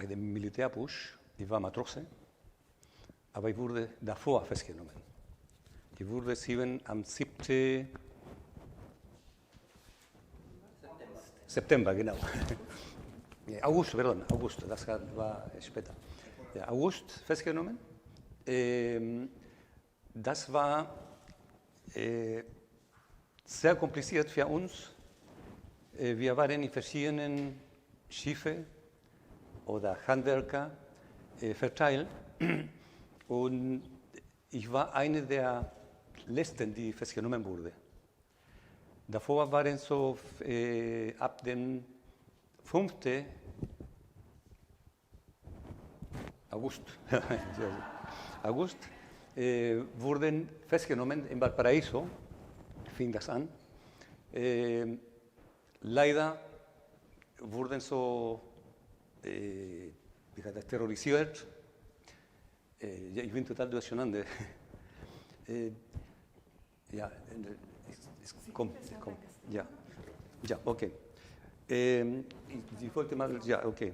bij de militärputsch, die war Matrose, aber ich wurde davor festgenommen. Ich wurde am 7. September, genau. August, pardon, August, das war später. Ja, August festgenommen. Das war sehr kompliziert für uns. Wir waren in verschiedenen Schiffen oder Handwerker verteilt und ich war einer der letzten, die festgenommen wurde. Davor waren so ab dem 5. August, wurden festgenommen in Valparaíso, fing das an. Leider wurden so terrorisiert. Ich bin total durcheinander. Ja, ja, okay. Ich wollte mal, ja, okay.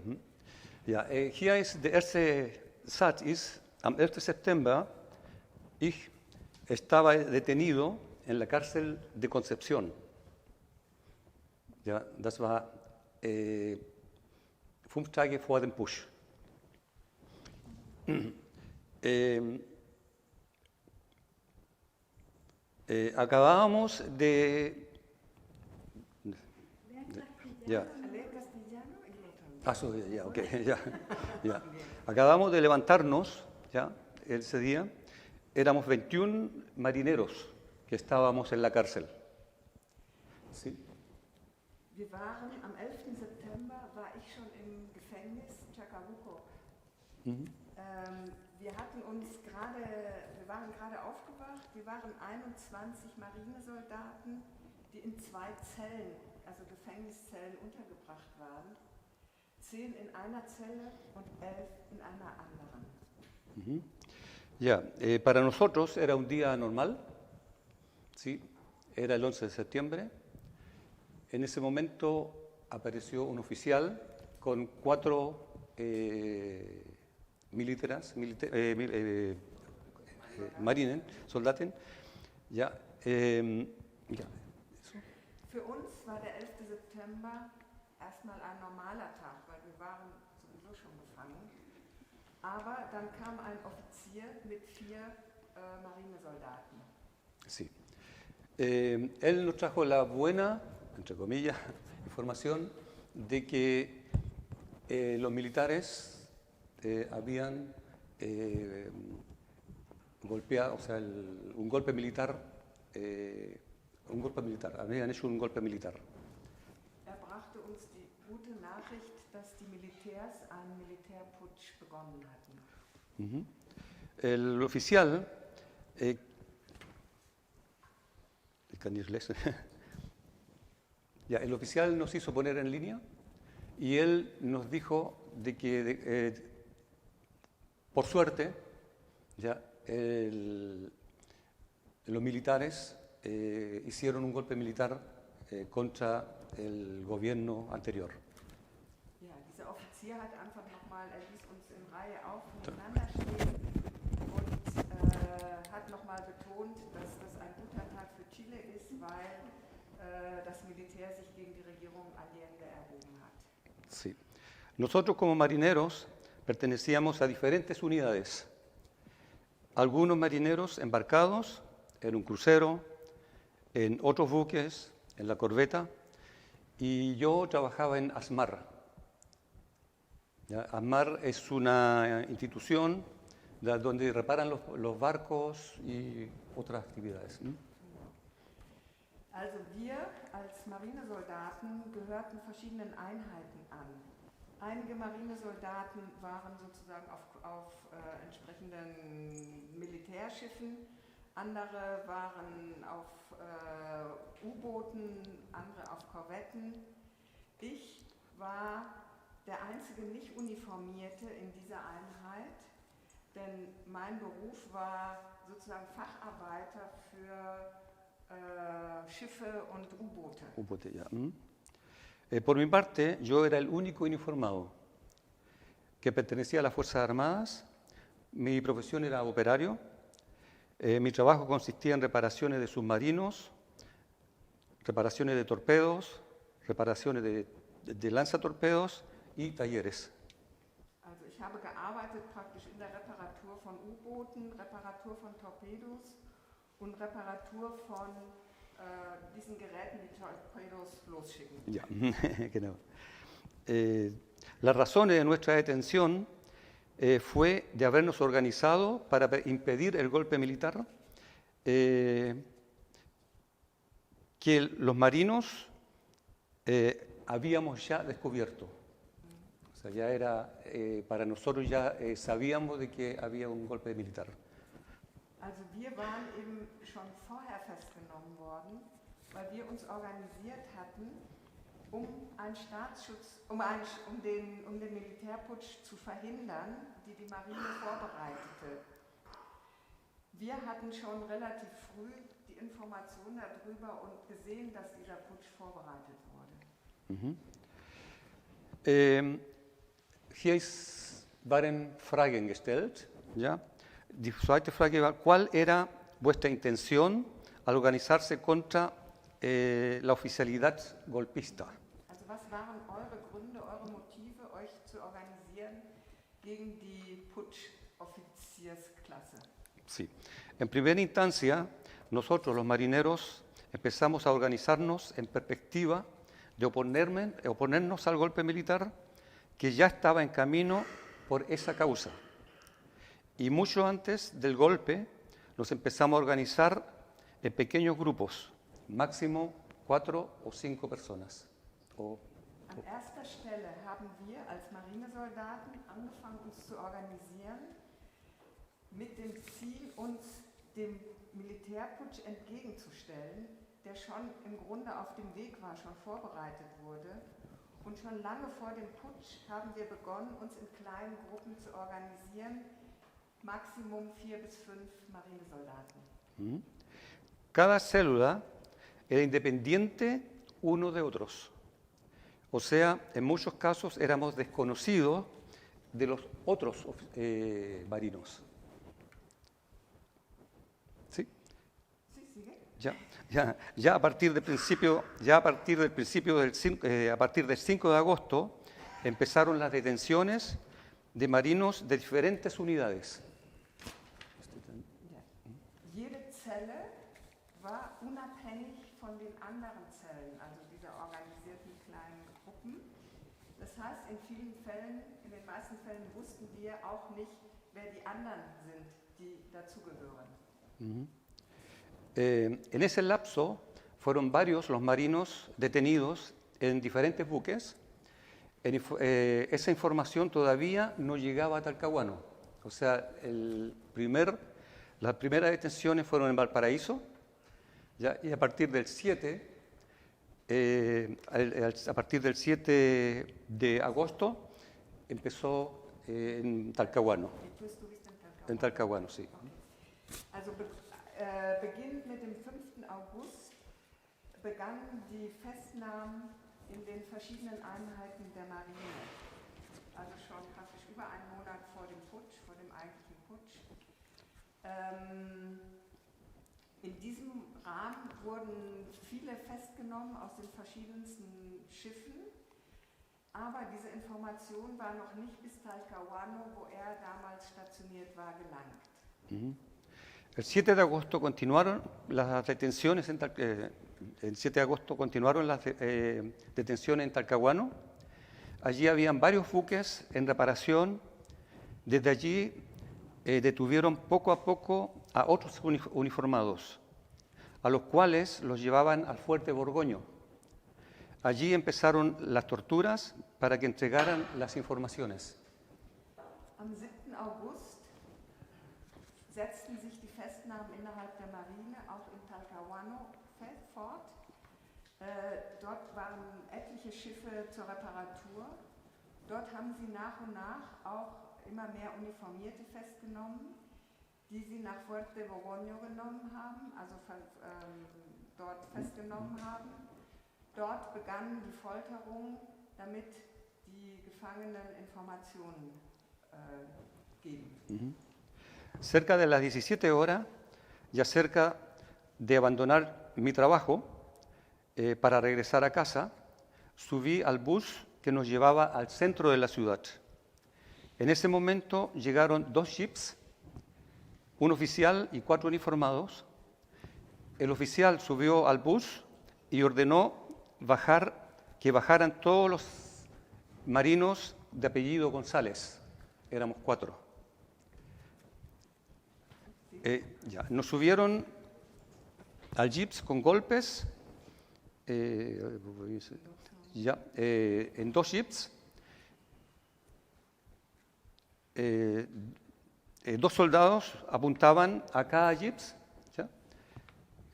Ja, hier ist der erste Satz, ist, am 11. September, ich estaba detenido en la cárcel de Concepción. Ja, das war 5 Tage vor dem Putsch. Acabábamos de ya. Ya, okay, ya, ya. Acabamos de levantarnos, ya, ese día. Éramos 21 marineros que estábamos en la cárcel. ¿Sí? Wir waren am 11. September, war ich schon im Gefängnis Chacabuco. Wir waren gerade aufgewacht, wir waren 21 Marinesoldaten, die in 2 Zellen, also Gefängniszellen, untergebracht waren. 10 in einer Zelle und 11 in einer anderen. Ya, para nosotros era un día normal, ¿sí? Era el 11 de septiembre. En ese momento apareció un oficial con 4 Marinen, Soldaten. Ja, ja. Für uns war der 11. September erstmal ein normaler Tag, weil wir waren sowieso schon gefangen. Aber dann kam ein Offizier mit 4 Marinesoldaten. Sí. Él nos trajo la buena, entre comillas, información de que los militares habían golpeado, o sea, un golpe militar, habían hecho un golpe militar. Brachte uns die gute Nachricht, dass die Militärs einen Militärputsch begonnen hatten. El oficial, ya, el oficial nos hizo poner en línea y él nos dijo de que, por suerte, ya los militares hicieron un golpe militar contra el gobierno anterior. Ja, dieser Offizier hat einfach nochmal, er ließ uns in Reihe auf nebeneinander stehen und hat nochmal betont, dass das ein guter Tag für Chile ist, weil das Militär sich gegen die Regierung Allende erhoben hat. Sí. Nosotros como marineros pertenecíamos a diferentes unidades. Algunos marineros embarcados en un crucero, en otros buques, en la corbeta, y yo trabajaba en ASMAR. ¿Ya? ASMAR es una institución donde reparan los barcos y otras actividades. Also wir als Marinesoldaten gehörten verschiedenen Einheiten an. Einige Marinesoldaten waren sozusagen auf entsprechenden Militärschiffen, andere waren auf U-Booten, andere auf Korvetten. Ich war der einzige Nicht-Uniformierte in dieser Einheit, denn mein Beruf war sozusagen Facharbeiter für Schiffe und U-Boote. U-Boote, ya. Por mi parte, yo era el único uniformado. que pertenecía a las Fuerzas Armadas. Mi profesión era operario. Mi trabajo consistía en reparaciones de submarinos, reparaciones de torpedos, reparaciones de lanzatorpedos y talleres. Also ich habe gearbeitet praktisch in der Reparatur von U-Booten, Reparatur von Torpedos und Reparatur von diesen Geräten, die Torpedos losschicken. Ya, genau. Las razones de nuestra detención fue de habernos organizado para impedir el golpe militar, que los marinos habíamos ya descubierto. O sea, ya era, para nosotros ya sabíamos de que había un golpe militar. Also wir waren eben schon vorher festgenommen worden, weil wir uns organisiert hatten, um einen Staatsschutz, um den Militärputsch zu verhindern, die Marine vorbereitete. Wir hatten schon relativ früh die Information darüber und gesehen, dass dieser Putsch vorbereitet wurde. Hier waren Fragen gestellt. Ja? Die zweite Frage war, ¿cuál era vuestra intención al organizarse contra la oficialidad golpista? Also was waren eure Gründe, eure Motive, euch zu organisieren gegen die Putsch-Offiziersklasse? Sí. En primera instancia, nosotros los marineros empezamos a organizarnos en perspectiva de oponernos al golpe militar que ya estaba en camino por esa causa. Y mucho antes del golpe nos empezamos a organizar en pequeños grupos, máximo 4 o 5 personas. An erster Stelle haben wir als Marinesoldaten angefangen, uns zu organisieren, mit dem Ziel, uns dem Militärputsch entgegenzustellen, der schon im Grunde auf dem Weg war, schon vorbereitet wurde. Und schon lange vor dem Putsch haben wir begonnen, uns in kleinen Gruppen zu organisieren, Maximum 4 bis 5 Marinesoldaten. Cada célula era independiente uno de otros. O sea, en muchos casos éramos desconocidos de los otros marinos. ¿Sí? Sí, sigue. Ya a partir del principio, a partir del 5 de agosto empezaron las detenciones de marinos de diferentes unidades. Jede Zelle war unabhängig von den anderen Zellen, also dieser organisierten kleinen Gruppen. Das heißt, in den meisten Fällen wussten wir auch nicht, wer die anderen sind, die dazugehören. En ese lapso fueron varios los marinos detenidos en diferentes buques. Esa información todavía no llegaba a Talcahuano. O sea, las primeras detenciones fueron en Valparaíso, ¿ya? Y a partir del 7 de agosto empezó en Talcahuano. Du estuviste en Talcahuano. En Talcahuano, sí. Also beginnend mit dem 5. August begannen die Festnahmen in den verschiedenen Einheiten der Marine. Also schon praktisch über einen Monat vor dem Putsch, vor dem eigentlichen Putsch. In diesem Rahmen wurden viele festgenommen aus den verschiedensten Schiffen, aber diese Information war noch nicht bis Talcahuano, wo er damals stationiert war, gelangt. El 7 de agosto continuaron las detenciones en Talcahuano. Allí habían varios buques en reparación. Desde allí detuvieron poco a poco a otros uniformados, a los cuales los llevaban al fuerte Borgoño. Allí empezaron las torturas para que entregaran las informaciones. Am 7. August setzten sich die Festnahmen innerhalb der Marine auch in Talcahuano fort. Dort waren etliche Schiffe zur Reparatur. Dort haben sie nach und nach auch immer mehr Uniformierte festgenommen, die sie nach Fuerte Borgoño genommen haben, also dort festgenommen haben. Dort begannen die Folterungen, damit die Gefangenen Informationen geben. Cerca de las 17 horas, ya cerca de abandonar mi trabajo para regresar a casa, subí al bus que nos llevaba al centro de la ciudad. En ese momento llegaron 2 jeeps, un oficial y 4 uniformados. El oficial subió al bus y ordenó que bajaran todos los marinos de apellido González. Éramos 4. Nos subieron al jeeps con golpes, en 2 jeeps. 2 soldados apuntaban a cada jeeps.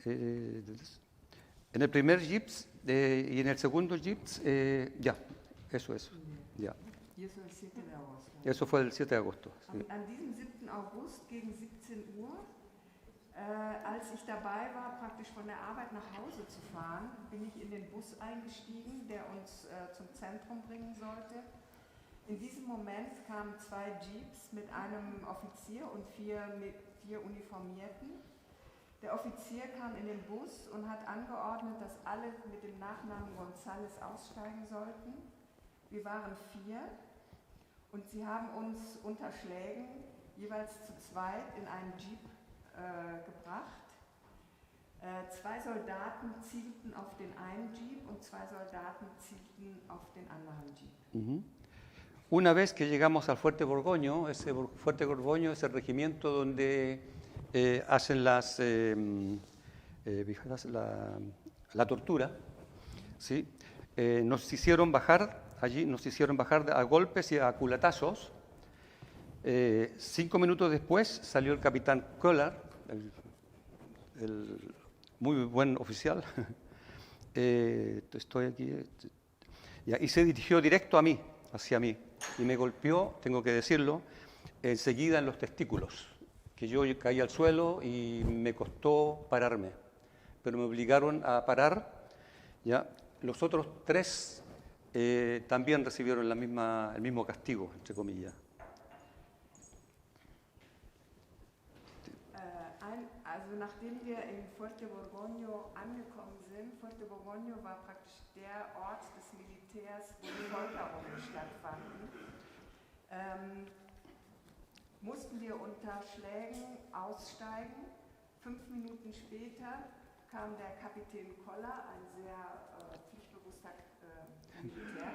En el primer jeeps y en el segundo jeeps, eso es. Ya. Y eso el 7 de agosto. Eso fue el 7 de agosto. Sí. An diesem 7. August gegen 17 Uhr, als ich dabei war, praktisch von der Arbeit nach Hause zu fahren, bin ich in den Bus eingestiegen, der uns zum Zentrum bringen sollte. In diesem Moment kamen 2 Jeeps mit einem Offizier und 4 Uniformierten. Der Offizier kam in den Bus und hat angeordnet, dass alle mit dem Nachnamen González aussteigen sollten. Wir waren 4 und sie haben uns unter Schlägen jeweils zu zweit in einen Jeep gebracht. 2 Soldaten zielten auf den einen Jeep und 2 Soldaten zielten auf den anderen Jeep. Una vez que llegamos al Fuerte Borgoño, ese Fuerte Borgoño es el regimiento donde hacen la tortura, ¿sí? Nos hicieron bajar a golpes y a culatazos. 5 minutos después salió el capitán Köhler, el muy buen oficial, estoy aquí, y se dirigió directo hacia mí, y me golpeó, tengo que decirlo, enseguida en los testículos, que yo caí al suelo y me costó pararme, pero me obligaron a parar. ¿Ya? Los otros 3 también recibieron el mismo castigo, entre comillas. Also nachdem wir in Fuerte Borgoño angekommen sind, Fuerte Borgoño war praktisch der Ort des Militärs, wo die Folterungen stattfanden, mussten wir unter Schlägen aussteigen. 5 Minuten später kam der Kapitän Koller, ein sehr pflichtbewusster Militär,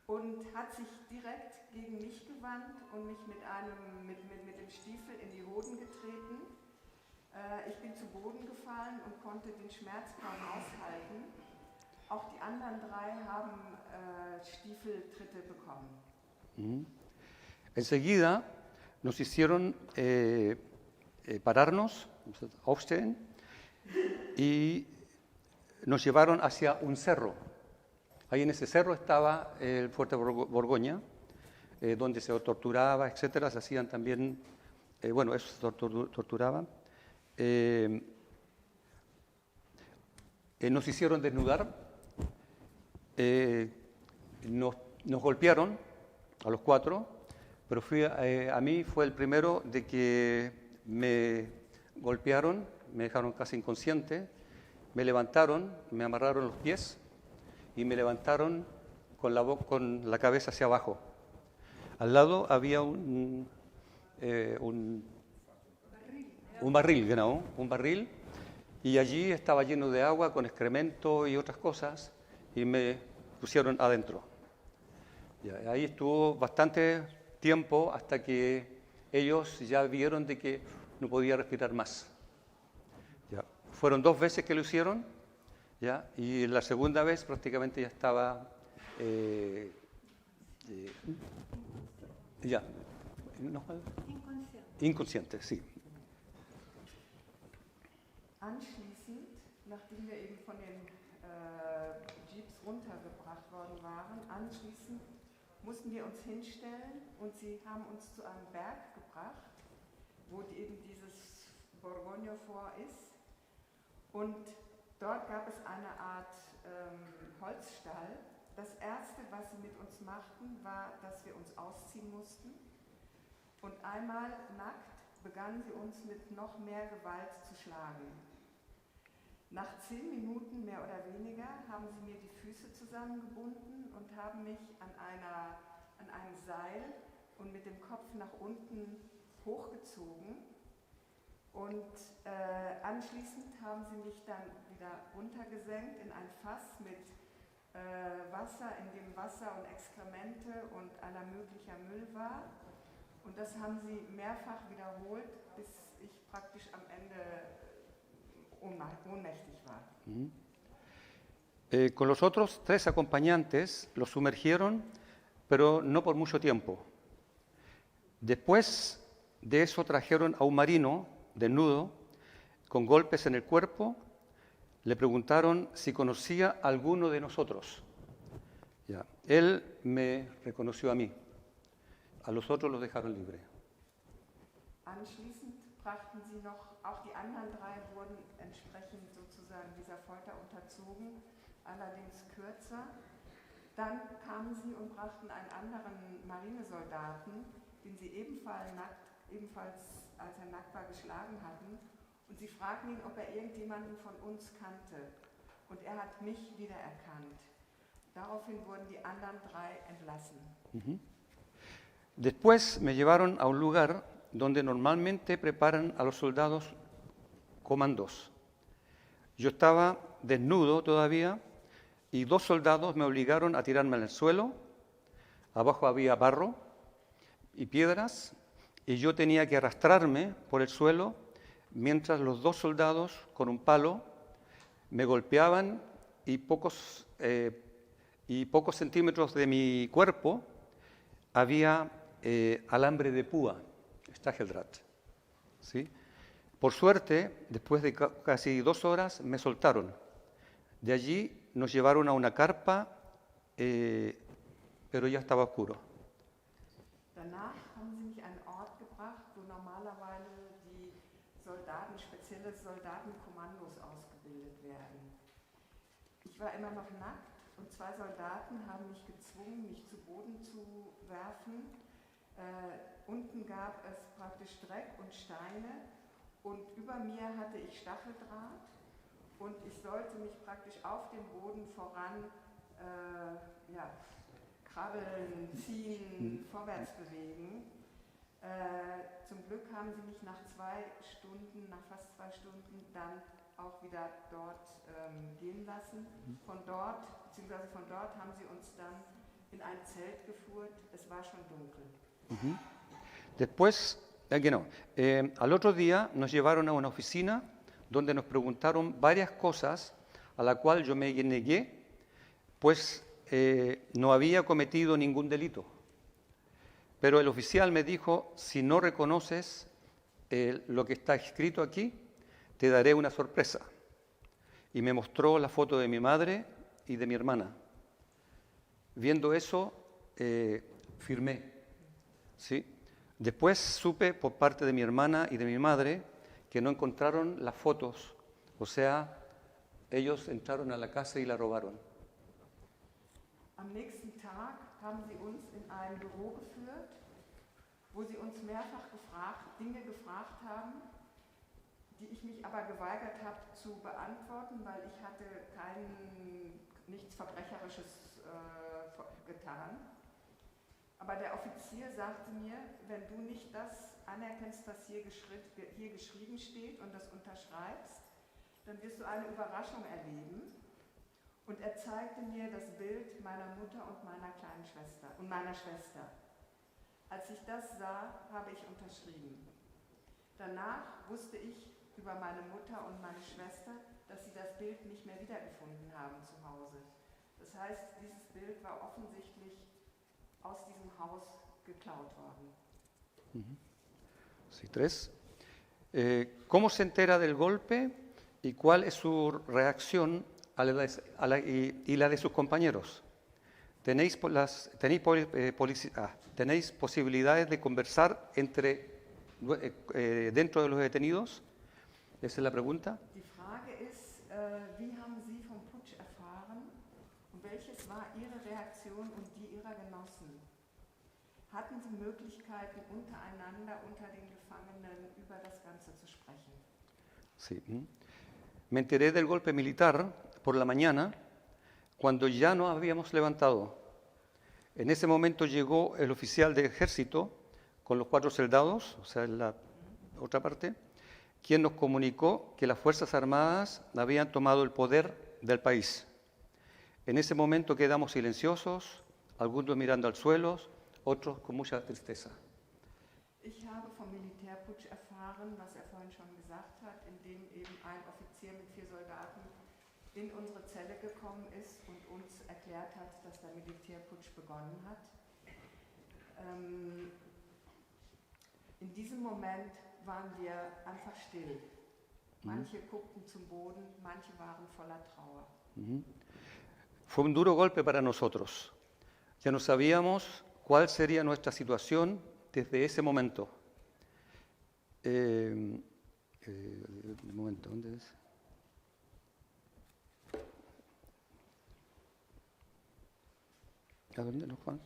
und hat sich direkt gegen mich gewandt und mich mit dem Stiefel in die Hoden getreten. Ich bin zu Boden gefallen und konnte den Schmerz kaum aushalten. Auch die anderen 3 haben Stiefeltritte bekommen. Enseguida nos hicieron pararnos, aufstehen, y nos llevaron hacia un cerro. Ahí en ese cerro estaba el Fuerte Borgoña, donde se torturaba, etcétera. Se hacían también, eso se torturaban. Nos hicieron desnudar, nos golpearon a los 4, pero a mí fue el primero de que me golpearon, me dejaron casi inconsciente, me levantaron, me amarraron los pies y me levantaron con la cabeza hacia abajo. Al lado había un barril, genau, un barril, y allí estaba lleno de agua con excremento y otras cosas, y me pusieron adentro. Ahí estuvo bastante tiempo hasta que ellos ya vieron de que no podía respirar más. Fueron 2 veces que lo hicieron, y la segunda vez prácticamente ya estaba inconsciente, sí. Anschließend, nachdem wir eben von den Jeeps runtergebracht worden waren, mussten wir uns hinstellen und sie haben uns zu einem Berg gebracht, wo eben dieses Borgoño Fort ist. Und dort gab es eine Art Holzstall Das Erste, was sie mit uns machten, war, dass wir uns ausziehen mussten. Und einmal nackt begannen sie uns mit noch mehr Gewalt zu schlagen. Nach 10 Minuten mehr oder weniger haben sie mir die Füße zusammengebunden und haben mich an einem Seil und mit dem Kopf nach unten hochgezogen. Und anschließend haben sie mich dann wieder runtergesenkt in ein Fass mit Wasser, in dem Wasser und Exkremente und aller möglicher Müll war. Und das haben sie mehrfach wiederholt, bis ich praktisch am Ende ohnmächtig war. Con los otros 3 acompañantes los sumergieron, pero no por mucho tiempo. Después de eso trajeron a un marino desnudo, con golpes en el cuerpo. Le preguntaron si conocía a alguno de nosotros. Ya. Él me reconoció a mí. A los otros los dejaron libre. Anschließend brachten sie noch, auch die anderen 3 wurden entsprechend sozusagen dieser Folter unterzogen, allerdings kürzer. Dann kamen sie und brachten einen anderen Marinesoldaten, den sie ebenfalls als er nackt war, geschlagen hatten. Und sie fragten ihn, ob er irgendjemanden von uns kannte. Und er hat mich wiedererkannt. Daraufhin wurden die anderen 3 entlassen. Después me llevaron a un lugar donde normalmente preparan a los soldados comandos. Yo estaba desnudo todavía y 2 soldados me obligaron a tirarme al suelo. Abajo había barro y piedras y yo tenía que arrastrarme por el suelo mientras los 2 soldados con un palo me golpeaban y pocos centímetros de mi cuerpo había alambre de púa, Stacheldraht. ¿Sí? Por suerte, después de casi 2 horas, me soltaron. De allí nos llevaron a una carpa, pero ya estaba oscuro. Danach haben sie mich an einen Ort gebracht, wo normalerweise die Soldaten, spezielle Soldatenkommandos ausgebildet werden. Ich war immer noch nackt und 2 Soldaten haben mich gezwungen, mich zu Boden zu werfen. Unten gab es praktisch Dreck und Steine und über mir hatte ich Stacheldraht und ich sollte mich praktisch auf dem Boden voran krabbeln, ziehen, vorwärts bewegen. Zum Glück haben sie mich nach fast 2 Stunden dann auch wieder dort gehen lassen. Von dort haben sie uns dann in ein Zelt geführt. Es war schon dunkel. Después, al otro día nos llevaron a una oficina donde nos preguntaron varias cosas a la cual yo me negué, pues no había cometido ningún delito. Pero el oficial me dijo, si no reconoces lo que está escrito aquí, te daré una sorpresa. Y me mostró la foto de mi madre y de mi hermana. Viendo eso, firmé. ¿Sí? Después supe por parte de mi hermana y de mi madre que no encontraron las fotos. O sea, ellos entraron a la casa y la robaron. Am nächsten Tag haben sie uns in ein Büro geführt, wo sie uns mehrfach Dinge gefragt haben, die ich mich aber geweigert habe zu beantworten, weil ich hatte nichts Verbrecherisches getan. Aber der Offizier sagte mir, wenn du nicht das anerkennst, was hier geschrieben steht und das unterschreibst, dann wirst du eine Überraschung erleben. Und er zeigte mir das Bild meiner Mutter und meiner kleinen Schwester und meiner Schwester. Als ich das sah, habe ich unterschrieben. Danach wusste ich über meine Mutter und meine Schwester, dass sie das Bild nicht mehr wiedergefunden haben zu Hause. Das heißt, dieses Bild war offensichtlich aus diesem Haus geklaut worden. Sí, 3. ¿Cómo se entera del golpe y cuál es su reacción y la de sus compañeros? ¿Tenéis posibilidades de conversar dentro de los detenidos? Esa es la pregunta. Die Frage ist, wie haben Sie vom Putsch erfahren und welches war Ihre Reaktion und die ihrer Genossen. Hatten Sie Möglichkeiten, untereinander, unter den Gefangenen, über das Ganze zu sprechen? Sí. Me enteré del golpe militar por la mañana cuando ya nos habíamos levantado. En ese momento llegó el oficial de ejército con los 4 soldados, o sea, en la otra parte, quien nos comunicó que las Fuerzas Armadas habían tomado el poder del país. En ese momento quedamos silenciosos, algunos mirando al suelo, otros con mucha tristeza. Ich habe vom Militärputsch erfahren, was vorhin schon gesagt hat, indem eben ein Offizier mit 4 Soldaten in unsere Zelle gekommen ist und uns erklärt hat, dass der Militärputsch begonnen hat. In diesem Moment waren wir einfach still. Manche guckten zum Boden, manche waren voller Trauer. Fue un duro golpe para nosotros. Ya no sabíamos cuál sería nuestra situación desde ese momento. ¿Dónde es? ¿A dónde, Juan?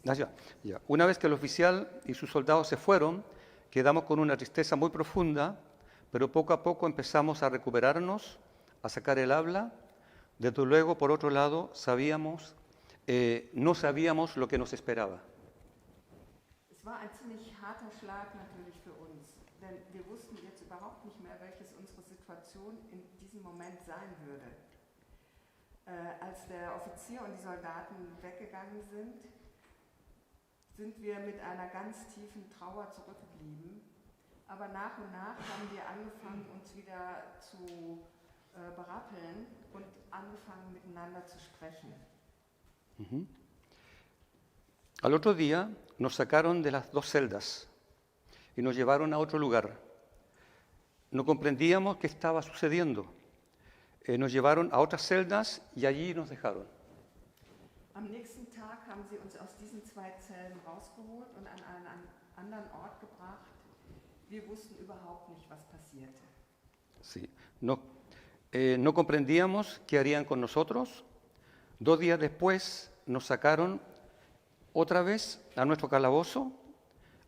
Ya. Una vez que el oficial y sus soldados se fueron, quedamos con una tristeza muy profunda, pero poco a poco empezamos a recuperarnos, a sacar el habla. Desde luego, por otro lado, no sabíamos lo que nos esperaba. Es war ein ziemlich harter Schlag natürlich für uns, denn wir wussten jetzt überhaupt nicht mehr, welches unsere Situation in diesem Moment sein würde. Als der Offizier und die Soldaten weggegangen sind, sind wir mit einer ganz tiefen Trauer zurückgeblieben. Aber nach und nach haben wir angefangen, uns wieder zu berappeln und angefangen, miteinander zu sprechen. Al otro día nos sacaron de las 2 celdas y nos llevaron a otro lugar. No comprendíamos qué estaba sucediendo. Nos llevaron a otras celdas y allí nos dejaron. Am nächsten Tag haben sie uns aus diesen 2 Zellen rausgeholt und an einen anderen Ort gebracht. Wir wussten überhaupt nicht, was passierte. Sí. No comprendíamos qué harían con nosotros. 2 días después nos sacaron otra vez a nuestro calabozo.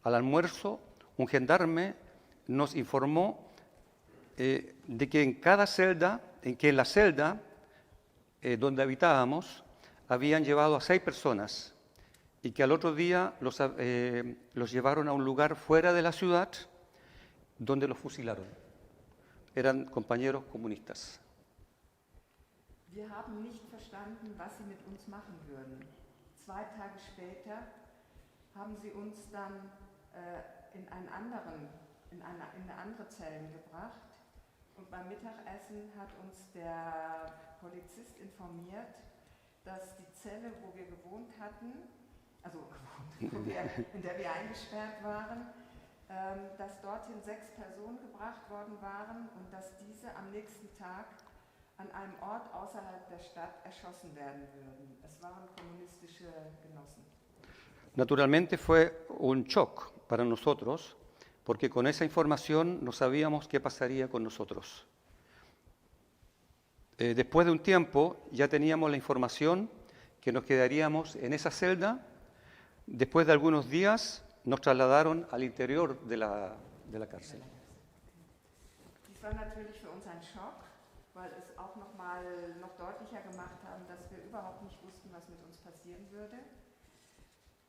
Al almuerzo, un gendarme nos informó de que en la celda donde habitábamos habían llevado a 6 personas y que al otro día los llevaron a un lugar fuera de la ciudad donde los fusilaron. Eran compañeros comunistas. Wir haben nicht verstanden, was sie mit uns machen würden. 2 Tage später haben sie uns dann in eine andere Zelle gebracht. Und beim Mittagessen hat uns der Polizist informiert, dass die Zelle, wo wir gewohnt hatten, in der wir eingesperrt waren, dass dorthin 6 Personen gebracht worden waren und dass diese am nächsten Tag an einem Ort außerhalb der Stadt erschossen werden würden. Es waren kommunistische Genossen. Naturalmente fue un shock para nosotros, porque con esa información no sabíamos qué pasaría con nosotros. Después de un tiempo ya teníamos la información que nos quedaríamos en esa celda. Después de algunos días nos trasladaron al interior de la cárcel. Dies war natürlich für uns ein Schock, weil es auch noch deutlicher gemacht haben, dass wir überhaupt nicht wussten, was mit uns passieren würde.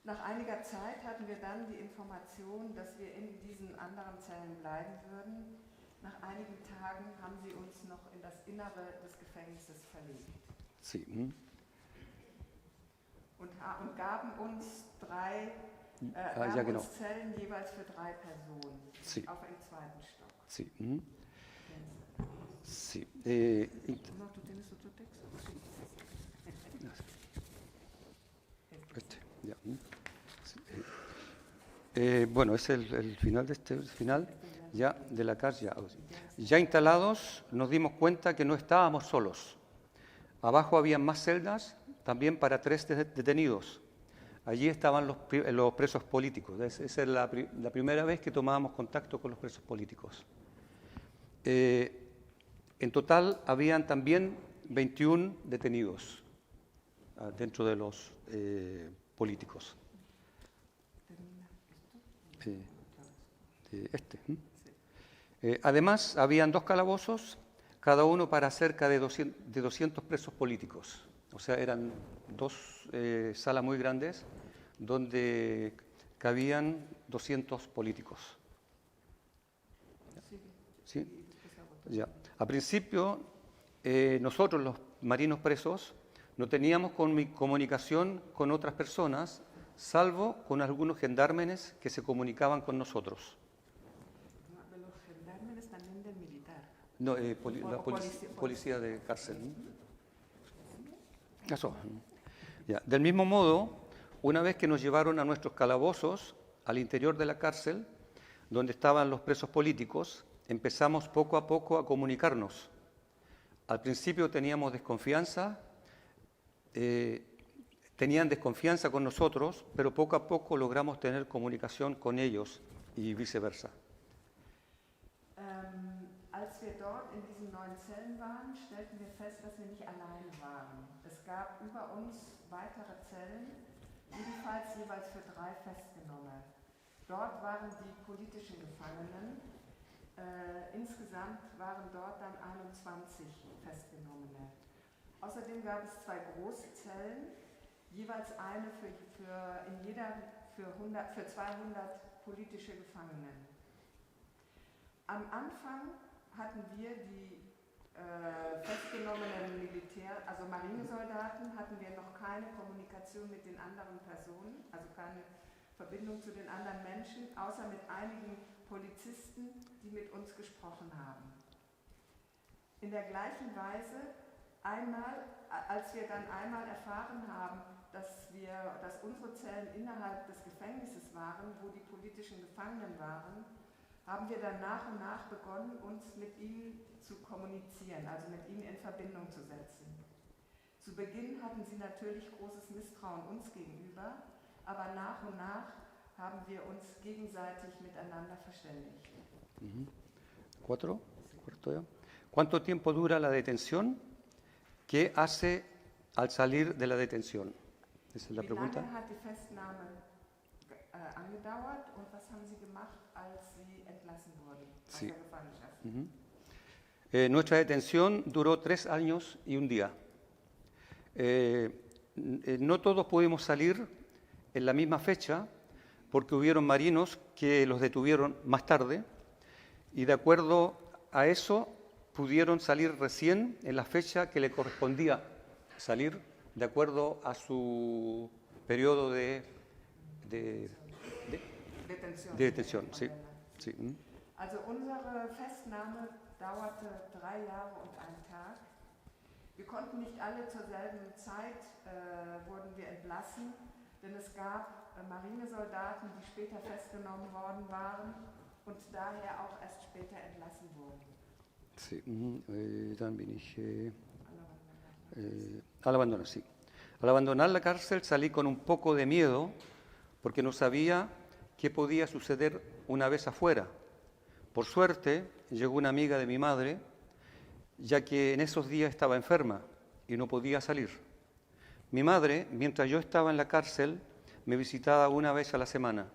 Nach einiger Zeit hatten wir dann die Information, dass wir in diesen anderen Zellen bleiben würden. Nach einigen Tagen haben sie uns noch in das Innere des Gefängnisses verlegt. Sí. Und gaben uns genau. uns Zellen jeweils für 3 Personen, sí. Auf im 2. Stock. Sí. Sí. No, ¿tú tienes otro texto? Ya. Bueno, es el final de este final ya de la cárcel. Ya instalados nos dimos cuenta que no estábamos solos. Abajo había más celdas, también para 3 detenidos. Allí estaban los presos políticos. Esa es la primera vez que tomábamos contacto con los presos políticos. En total habían también 21 detenidos. dentro de los políticos. Además, habían 2 calabozos, cada uno para cerca de 200 presos políticos. O sea, eran 2 salas muy grandes donde cabían 200 políticos. ¿Sí? Ya. A principio, nosotros los marinos presos no teníamos comunicación con otras personas, salvo con algunos gendarmes que se comunicaban con nosotros. Los gendarmes también del militar. No, policía de cárcel. Eso. Ya. Del mismo modo, una vez que nos llevaron a nuestros calabozos, al interior de la cárcel, donde estaban los presos políticos, empezamos poco a poco a comunicarnos. Al principio teníamos desconfianza, tenían desconfianza con nosotros, pero poco a poco logramos tener comunicación con ellos y viceversa. Als wir dort in diesen neuen Zellen waren, stellten wir fest, dass wir nicht allein waren. Es gab über uns weitere Zellen, ebenfalls jeweils für 3 Festgenommene. Dort waren die politischen Gefangenen. Insgesamt waren dort dann 21 Festgenommene. Außerdem gab es 2 große Zellen, jeweils eine in jeder für 200 politische Gefangene. Am Anfang hatten wir die festgenommenen also Marinesoldaten, hatten wir noch keine Kommunikation mit den anderen Personen, also keine Verbindung zu den anderen Menschen, außer mit einigen Polizisten, die mit uns gesprochen haben. In der gleichen Weise, als wir dann einmal erfahren haben, dass unsere Zellen innerhalb des Gefängnisses waren, wo die politischen Gefangenen waren, haben wir dann nach und nach begonnen, uns mit ihnen zu kommunizieren, also mit ihnen in Verbindung zu setzen. Zu Beginn hatten sie natürlich großes Misstrauen uns gegenüber, aber nach und nach haben wir uns gegenseitig miteinander verständigt. ¿Cuarto ya? ¿Cuánto tiempo dura la detención? ¿Qué hace al salir de la detención? Esa es la pregunta. Wie lange hat die Festnahme angedauert und was haben Sie gemacht, als Sie entlassen wurden aus der Gefangenschaft? Nuestra detención duró 3 años y 1 día. No todos pudimos salir en la misma fecha porque hubieron marinos que los detuvieron más tarde y de acuerdo a eso pudieron salir recién en la fecha que le correspondía salir de acuerdo a su periodo de detención. Sí. Also unsere Festnahme dauerte 3 Jahre und 1 Tag. Wir konnten nicht alle zur selben Zeit, wurden wir entlassen, denn es gab Marinesoldaten, die später festgenommen worden waren und daher auch erst später entlassen wurden. Sí, dann bin ich al abandonar, sí. Al abandonar la cárcel salí con un poco de miedo porque no sabía qué podía suceder una vez afuera. Por suerte llegó una amiga de mi madre, ya que en esos días estaba enferma y no podía salir. Mi madre, mientras yo estaba en la cárcel, me visitaba 1 vez a la semana.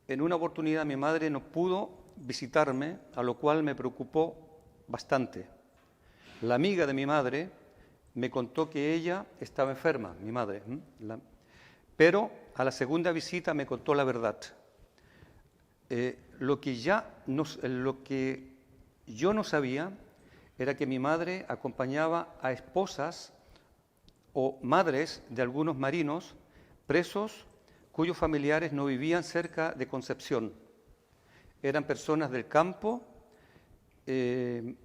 En una oportunidad mi madre no pudo visitarme, a lo cual me preocupó bastante. La amiga de mi madre me contó que ella estaba enferma, mi madre, pero a la segunda visita me contó la verdad. Lo que yo no sabía era que mi madre acompañaba a esposas o madres de algunos marinos presos cuyos familiares no vivían cerca de Concepción. Eran personas del campo que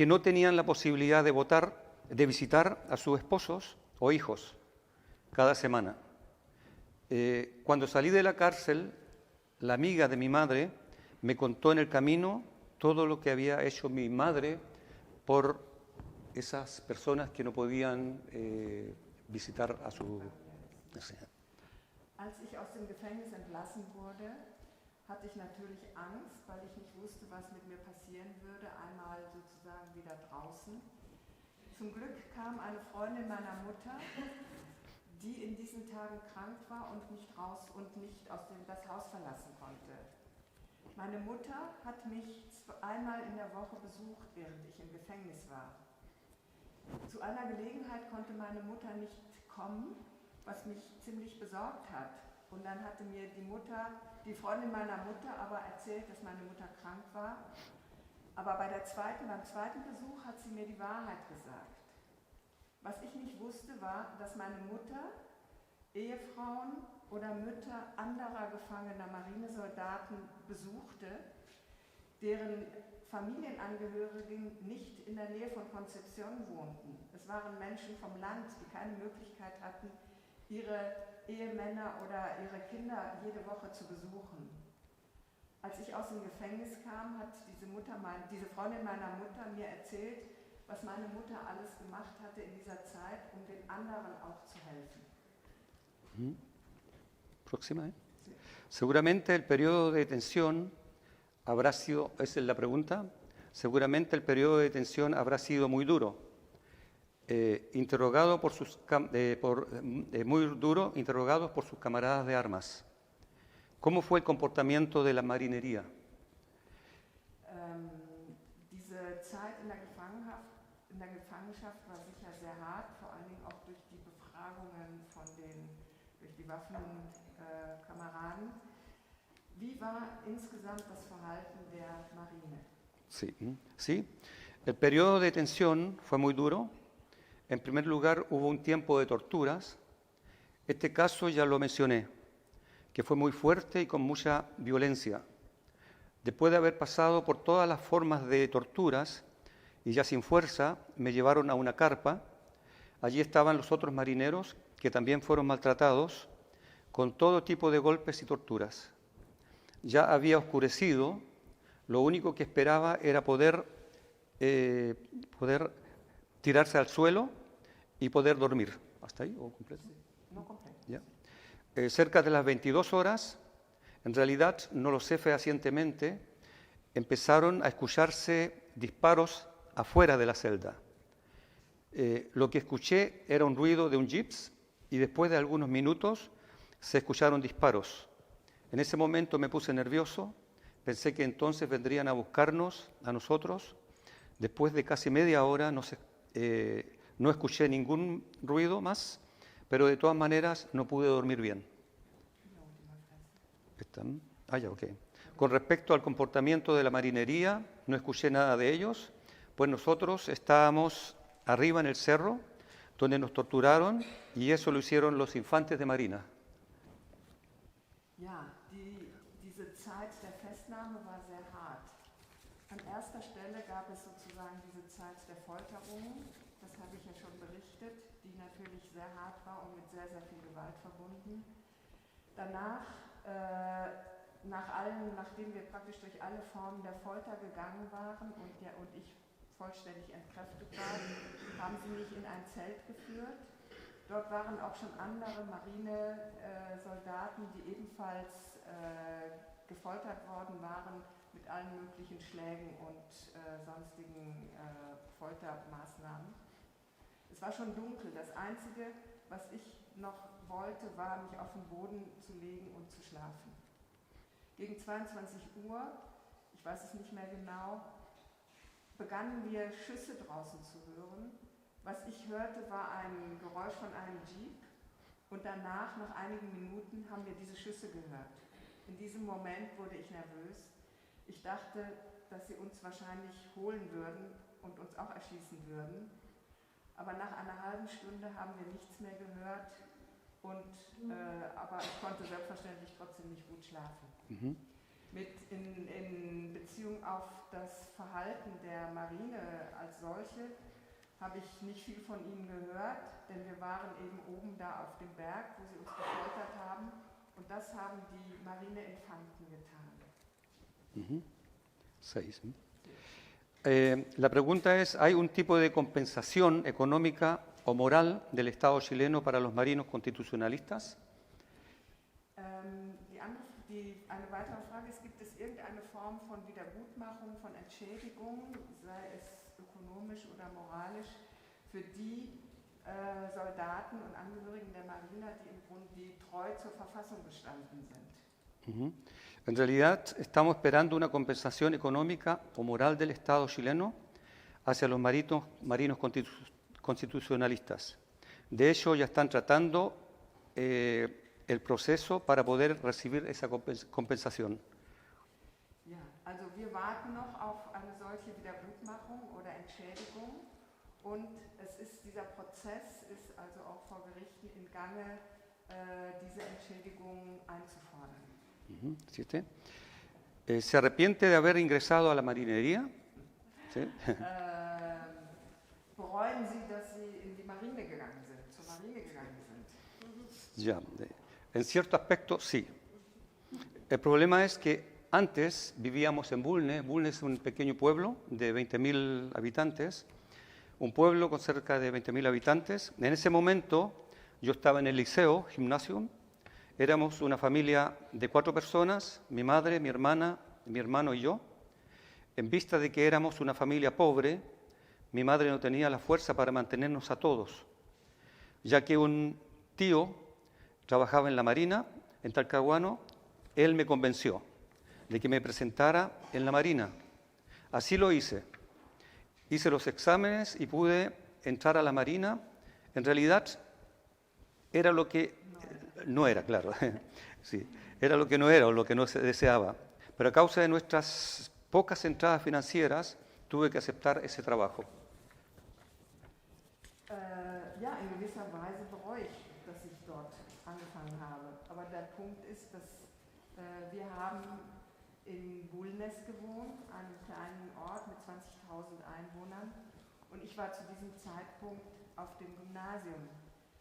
no tenían la posibilidad de visitar a sus esposos o hijos cada semana. Cuando salí de la cárcel, la amiga de mi madre me contó en el camino todo lo que había hecho mi madre por esas personas que no podían visitar a su... Als ich aus dem Gefängnis entlassen wurde, hatte ich natürlich Angst, weil ich nicht wusste, was mit mir passieren würde, einmal sozusagen wieder draußen. Zum Glück kam eine Freundin meiner Mutter, die in diesen Tagen krank war und nicht das Haus verlassen konnte. Meine Mutter hat mich einmal in der Woche besucht, während ich im Gefängnis war. Zu einer Gelegenheit konnte meine Mutter nicht kommen, was mich ziemlich besorgt hat. Und dann hatte mir die Freundin meiner Mutter aber erzählt, dass meine Mutter krank war. Aber beim zweiten Besuch hat sie mir die Wahrheit gesagt. Was ich nicht wusste, war, dass meine Mutter Ehefrauen oder Mütter anderer gefangener Marinesoldaten besuchte, deren Familienangehörigen nicht in der Nähe von Concepción wohnten. Es waren Menschen vom Land, die keine Möglichkeit hatten, ihre Ehemänner oder ihre Kinder jede Woche zu besuchen. Als ich aus dem Gefängnis kam, hat diese Freundin meiner Mutter mir erzählt, was meine Mutter alles gemacht hatte in dieser Zeit, um den anderen auch zu helfen. Próxima. Seguramente el periodo de detención habrá sido, esa es la pregunta, seguramente el periodo de detención habrá sido muy duro. Interrogados por sus camaradas de armas. ¿Cómo fue el comportamiento de la marinería? Diese Zeit in der Gefangenschaft war sicher sehr hart, vor allen Dingen auch durch die Befragungen durch die Waffenkameraden. Wie war insgesamt das Verhalten der Marine? Sí. El periodo de detención fue muy duro. En primer lugar, hubo un tiempo de torturas. Este caso ya lo mencioné, que fue muy fuerte y con mucha violencia. Después de haber pasado por todas las formas de torturas y ya sin fuerza, me llevaron a una carpa. Allí estaban los otros marineros que también fueron maltratados con todo tipo de golpes y torturas. Ya había oscurecido, lo único que esperaba era poder tirarse al suelo y poder dormir. ¿Hasta ahí o completo? No completo. ¿Ya? Cerca de las 22 horas, en realidad no lo sé fehacientemente, empezaron a escucharse disparos afuera de la celda. Lo que escuché era un ruido de un jeep y después de algunos minutos se escucharon disparos. En ese momento me puse nervioso, pensé que entonces vendrían a buscarnos, a nosotros. Después de casi media hora no escuché ningún ruido más, pero de todas maneras no pude dormir bien. Con respecto al comportamiento de la marinería, no escuché nada de ellos, pues nosotros estábamos arriba en el cerro, donde nos torturaron, y eso lo hicieron los infantes de marina. Ja, diese Zeit der Festnahme war sehr hart. An erster Stelle gab es sozusagen diese Zeit der Folterungen, das habe ich ja schon berichtet, die natürlich sehr hart war und mit sehr, sehr viel Gewalt verbunden. Danach, nachdem wir praktisch durch alle Formen der Folter gegangen waren und ich vollständig entkräftet war, haben sie mich in ein Zelt geführt. Dort waren auch schon andere Marinesoldaten, die ebenfalls gefoltert worden waren mit allen möglichen Schlägen und sonstigen Foltermaßnahmen. Es war schon dunkel. Das Einzige, was ich noch wollte, war, mich auf den Boden zu legen und zu schlafen. Gegen 22 Uhr, ich weiß es nicht mehr genau, begannen wir Schüsse draußen zu hören. Was ich hörte, war ein Geräusch von einem Jeep und danach, nach einigen Minuten, haben wir diese Schüsse gehört. In diesem Moment wurde ich nervös. Ich dachte, dass sie uns wahrscheinlich holen würden und uns auch erschießen würden. Aber nach einer halben Stunde haben wir nichts mehr gehört, aber ich konnte selbstverständlich trotzdem nicht gut schlafen. In Beziehung auf das Verhalten der Marine als solche habe ich nicht viel von ihnen gehört, denn wir waren eben oben da auf dem Berg, wo sie uns gefoltert haben, und das haben die Marineinfanten getan. 6. La pregunta es, ¿hay un tipo de compensación económica o moral del Estado chileno para los marinos constitucionalistas? Eine weitere Frage ist, gibt es irgendeine Form von Wiedergutmachung, von Entschädigung, sei es ökonomisch oder moralisch, für die Soldaten und Angehörigen der Marine, die treu zur Verfassung gestanden sind. Ujú. En realidad estamos esperando una compensación económica o moral del Estado chileno hacia los marinos constitucionalistas. De hecho, ya están tratando el proceso para poder recibir esa compensación. Ja, also wir warten noch auf eine solche Wiedergutmachung oder Entschädigung und dieser Prozess ist also auch vor Gerichten in Gange, diese Entschädigung einzufordern. ¿Sí usted? ¿Se arrepiente de haber ingresado a la marinería? ¿Sí? Bereuen Sie, dass Sie in die Marine gegangen sind, zur Marine gegangen sind? Ya, en cierto aspecto sí. El problema es que antes vivíamos en Bulnes. Bulnes es un pequeño pueblo de 20.000 habitantes, un pueblo con cerca de 20.000 habitantes. En ese momento yo estaba en el liceo, gimnasium. Éramos una familia de 4 personas, mi madre, mi hermana, mi hermano y yo. En vista de que éramos una familia pobre, mi madre no tenía la fuerza para mantenernos a todos, ya que un tío trabajaba en la Marina, en Talcahuano. Él me convenció de que me presentara en la Marina. Así lo hice. Hice los exámenes y pude entrar a la Marina. En realidad era lo que no era, claro. Sí, era lo que no era o lo que no se deseaba. Pero a causa de nuestras pocas entradas financieras, tuve que aceptar ese trabajo. Ja, in gewisser Weise bereue ich, dass ich dort angefangen habe. Aber der Punkt ist, dass wir haben in Bulnes gewohnt, einem kleinen Ort mit 20.000 Einwohnern. Und ich war zu diesem Zeitpunkt auf dem Gymnasium.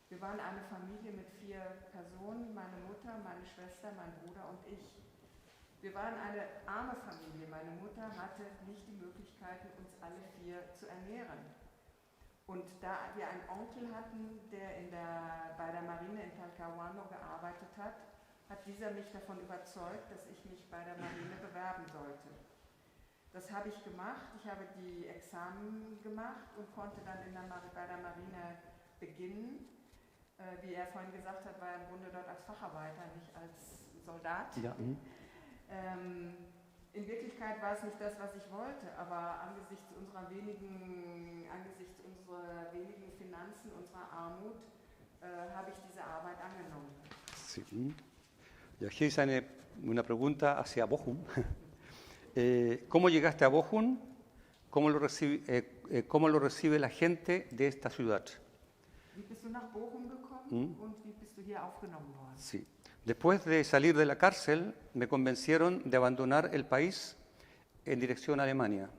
Wir waren eine Familie mit 4 Personen, meine Mutter, meine Schwester, mein Bruder und ich. Wir waren eine arme Familie. Meine Mutter hatte nicht die Möglichkeiten, uns alle 4 zu ernähren. Und da wir einen Onkel hatten, der bei der Marine in Talcahuano gearbeitet hat, hat dieser mich davon überzeugt, dass ich mich bei der Marine bewerben sollte. Das habe ich gemacht. Ich habe die Examen gemacht und konnte dann bei der Marine beginnen. Wie er vorhin gesagt hat, war er im Grunde dort als Facharbeiter, nicht als Soldat. Ja. In Wirklichkeit war es nicht das, was ich wollte, aber angesichts unserer wenigen Finanzen, unserer Armut, habe ich diese Arbeit angenommen. Sí. Y aquí hay una pregunta hacia Bochum. ¿Cómo llegaste a Bochum? ¿Cómo lo recibe la gente de esta ciudad? Wie bist du nach Bochum gekommen und wie bist du hier aufgenommen worden? Sí. Después de salir de la cárcel, me convencieron de abandonar el país en dirección a Alemania.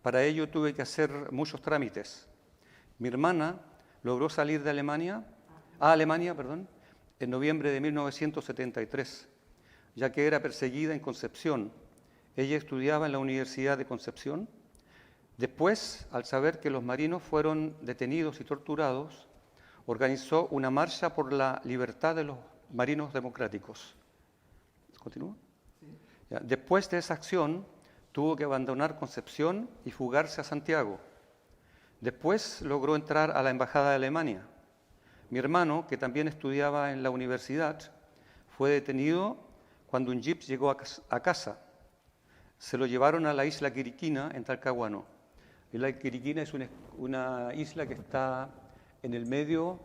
Para ello tuve que hacer muchos trámites. Mi hermana logró salir de Alemania, en noviembre de 1973, ya que era perseguida en Concepción. Ella estudiaba en la Universidad de Concepción. Después, al saber que los marinos fueron detenidos y torturados, organizó una marcha por la libertad de los marinos democráticos. ¿Continúa? Sí. Ya, después de esa acción, tuvo que abandonar Concepción y fugarse a Santiago. Después logró entrar a la Embajada de Alemania. Mi hermano, que también estudiaba en la universidad, fue detenido cuando un jeep llegó a casa. Se lo llevaron a la isla Quiriquina, en Talcahuano. La Quiriquina es una isla que está en el medio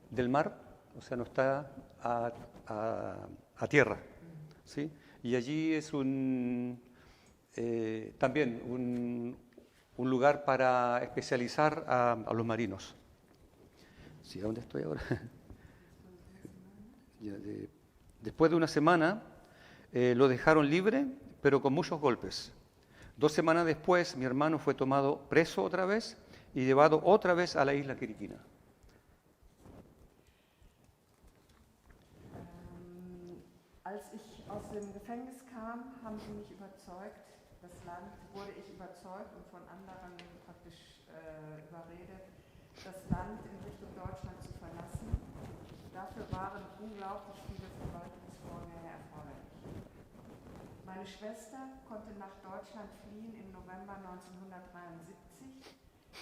del mar, o sea, no está a tierra, ¿sí? Y allí es también un lugar para especializar a los marinos. ¿Sí? ¿A dónde estoy ahora? Después de una semana lo dejaron libre, pero con muchos golpes. 2 semanas después, mi hermano fue tomado preso otra vez y llevado otra vez a la isla Quiriquina. Als ich aus dem Gefängnis kam, haben sie mich überzeugt, wurde ich überzeugt und von anderen praktisch überredet, das Land in Richtung Deutschland zu verlassen. Dafür waren unglaublich viele Verwaltungsvorgänge erforderlich. Meine Schwester konnte nach Deutschland fliehen im November 1973.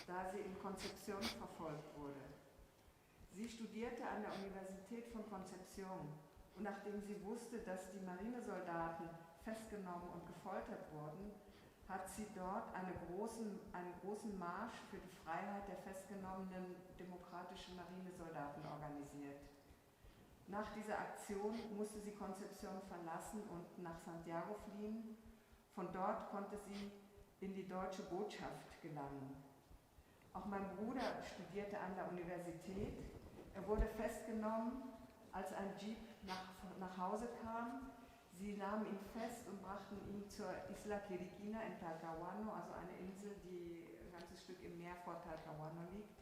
da sie in Concepción verfolgt wurde. Sie studierte an der Universität von Concepción und nachdem sie wusste, dass die Marinesoldaten festgenommen und gefoltert wurden, hat sie dort einen großen Marsch für die Freiheit der festgenommenen demokratischen Marinesoldaten organisiert. Nach dieser Aktion musste sie Concepción verlassen und nach Santiago fliehen. Von dort konnte sie in die deutsche Botschaft gelangen. Auch mein Bruder studierte an der Universität. Er wurde festgenommen, als ein Jeep nach Hause kam. Sie nahmen ihn fest und brachten ihn zur Isla Quiriquina in Talcahuano, also eine Insel, die ein ganzes Stück im Meer vor Talcahuano liegt.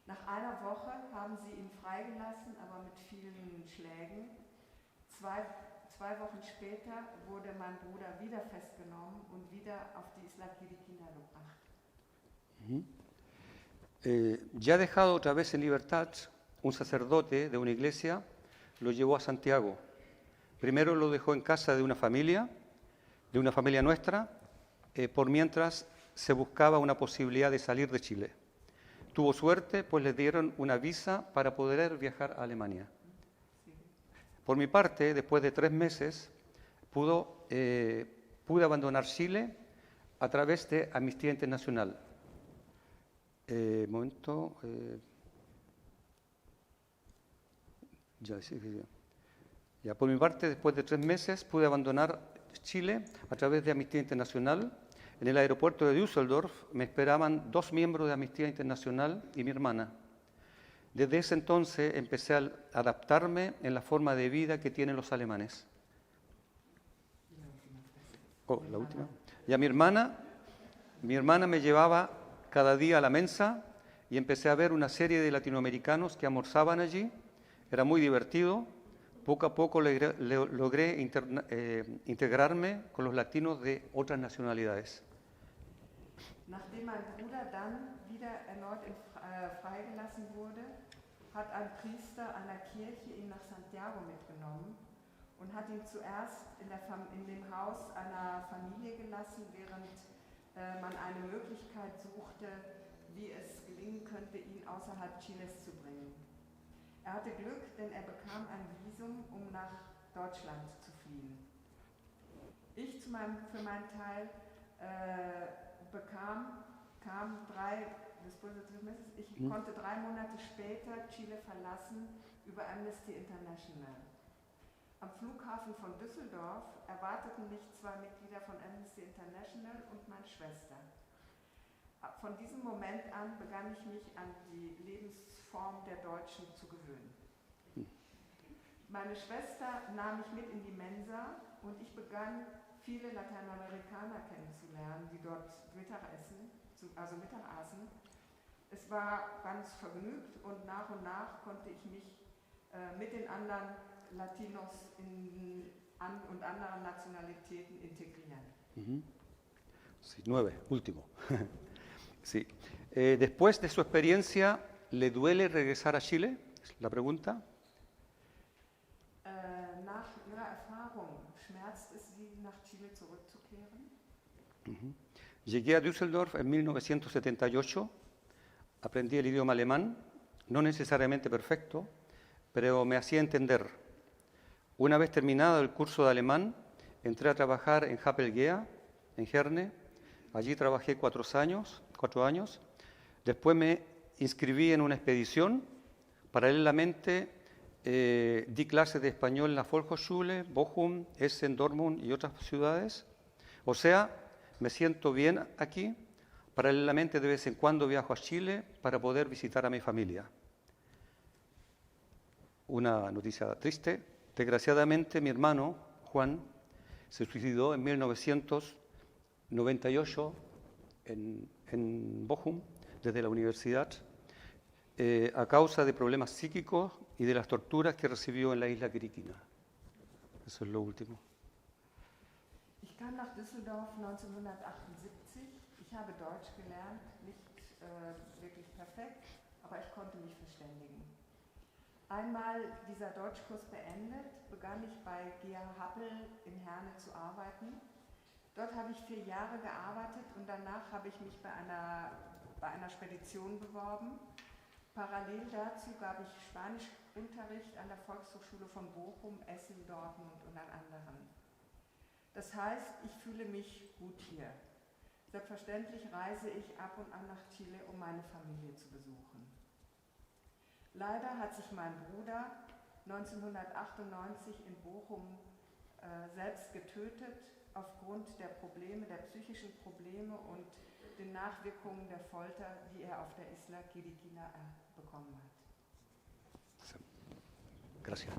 Nach einer Woche haben sie ihn freigelassen, aber mit vielen Schlägen. Zwei Wochen später wurde mein Bruder wieder festgenommen und wieder auf die Isla Quiriquina gebracht. Ya dejado otra vez en libertad, un sacerdote de una iglesia lo llevó a Santiago. Primero lo dejó en casa de una familia nuestra, por mientras se buscaba una posibilidad de salir de Chile. Tuvo suerte, pues le dieron una visa para poder viajar a Alemania. Por mi parte, después de 3 meses, pude abandonar Chile a través de Amnistía Internacional. Por mi parte, después de 3 meses, pude abandonar Chile a través de Amnistía Internacional. En el aeropuerto de Düsseldorf me esperaban 2 miembros de Amnistía Internacional y mi hermana. Desde ese entonces empecé a adaptarme en la forma de vida que tienen los alemanes. La última. Ya mi hermana me llevaba cada día a la mensa y empecé a ver una serie de latinoamericanos que almorzaban allí. Era muy divertido. Poco a poco logré integrarme con los latinos de otras nacionalidades. Nachdem mein Bruder dann wieder erneut freigelassen wurde, hat ein Priester einer Kirche ihn nach Santiago mitgenommen und hat ihn zuerst in dem Haus einer Familie gelassen, während man eine Möglichkeit suchte, wie es gelingen könnte, ihn außerhalb Chiles zu bringen. Er hatte Glück, denn er bekam ein Visum, um nach Deutschland zu fliehen. Ich für meinen Teil konnte 3 Monate später Chile verlassen über Amnesty International. Am Flughafen von Düsseldorf erwarteten mich 2 Mitglieder von Amnesty International und meine Schwester. Von diesem Moment an begann ich mich an die Lebensform der Deutschen zu gewöhnen. Meine Schwester nahm mich mit in die Mensa und ich begann, viele Lateinamerikaner kennenzulernen, die dort Mittag aßen. Es war ganz vergnügt und nach konnte ich mich mit den anderen Latinos und anderen Nationalitäten integrieren. Sí, 9, último. Sí. Después de su experiencia, ¿le duele regresar a Chile? La pregunta. Nach Ihrer Erfahrung, schmerzt es Sie, nach Chile zurückzukehren? Llegué a Düsseldorf en 1978, aprendí el idioma alemán, no necesariamente perfecto, pero me hacía entender. Una vez terminado el curso de alemán, entré a trabajar en Happel GEA, en Herne. Allí trabajé 4 años. Después me inscribí en una expedición. Paralelamente di clases de español en la Volkshochschule, Bochum, Essen, Dortmund y otras ciudades. O sea, me siento bien aquí. Paralelamente, de vez en cuando viajo a Chile para poder visitar a mi familia. Una noticia triste. Desgraciadamente, mi hermano, Juan, se suicidó en 1998 en Bochum, desde la universidad, a causa de problemas psíquicos y de las torturas que recibió en la isla Quiriquina. Eso es lo último. Ich kam nach Düsseldorf 1978. Ich habe Deutsch gelernt, nicht wirklich perfekt, aber ich konnte mich verständigen. Einmal dieser Deutschkurs beendet, begann ich bei GEA Happel in Herne zu arbeiten. Dort habe ich 4 Jahre gearbeitet und danach habe ich mich bei einer bei einer Spedition beworben. Parallel dazu gab ich Spanischunterricht an der Volkshochschule von Bochum, Essen, Dortmund und an anderen. Das heißt, ich fühle mich gut hier. Selbstverständlich reise ich ab und an nach Chile, um meine Familie zu besuchen. Leider hat sich mein Bruder 1998 in Bochum selbst getötet, aufgrund der Probleme, der psychischen Probleme und den Nachwirkungen der Folter, die er auf der Isla Quiriquina bekommen hat. Gracias.